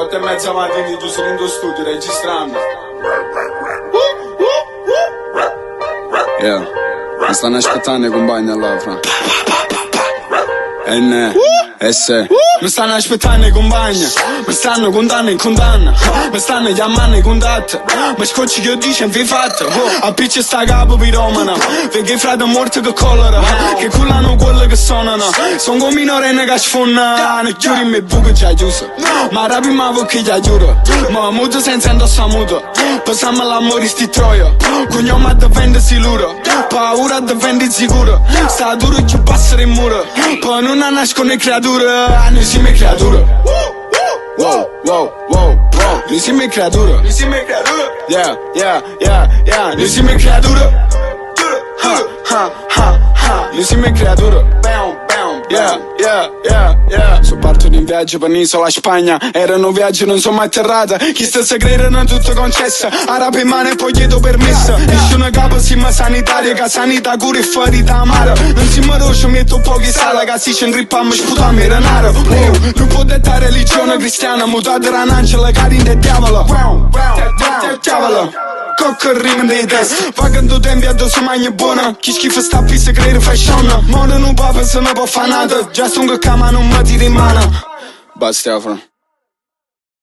4:30 mattina giù sono in tuo studio registrando. Yeah, mi stanno aspettando i compagni là, fra. S. Mi stanno aspettando i compagni, mi stanno contando in condanna, mi stanno chiamando in contatto, ma scocci che io dico in fatto. A piccia sta capo piromana, perché i frati morti che colora, che cullano quello che suonano. Sono come minorenne che sfondano, chiudi me buco già chiuso, ma rapi ma che già giuro, ma muto senza indossa muto. Passiamo all'amore sti troia, cognome a difendersi loro, paura a difendere sicuro, sta duro che passare in muro, poi non nascono le creature, noi siamo creature. Wow, wow, wow, wow, noi siamo creature. Noi siamo creature. Yeah, yeah, yeah, yeah, noi siamo creature. Noi siamo creature. Yeah, yeah, yeah, yeah. So parto di un viaggio per l'isola Spagna, erano viaggi non sono mai atterrata, chi stesse credendo tutto concessa, arabe in mano e poi chiedo permesso. Esce una capa ma sanitaria, che sanità cura e fuori da mare, non si maroscio, metto pochi sala, che si c'entrippiamo, sputiamo il renaro. Non può dettare religione cristiana, mutate la nancia, cari del diavolo. Diavolo. Cocco rima dei test, vagando tempi addosso magna buona, chi schifo sta qui se crede fashion, modo non può se ne può fare nada, già sono che cama non mi tiri in mano. Basta, Afro.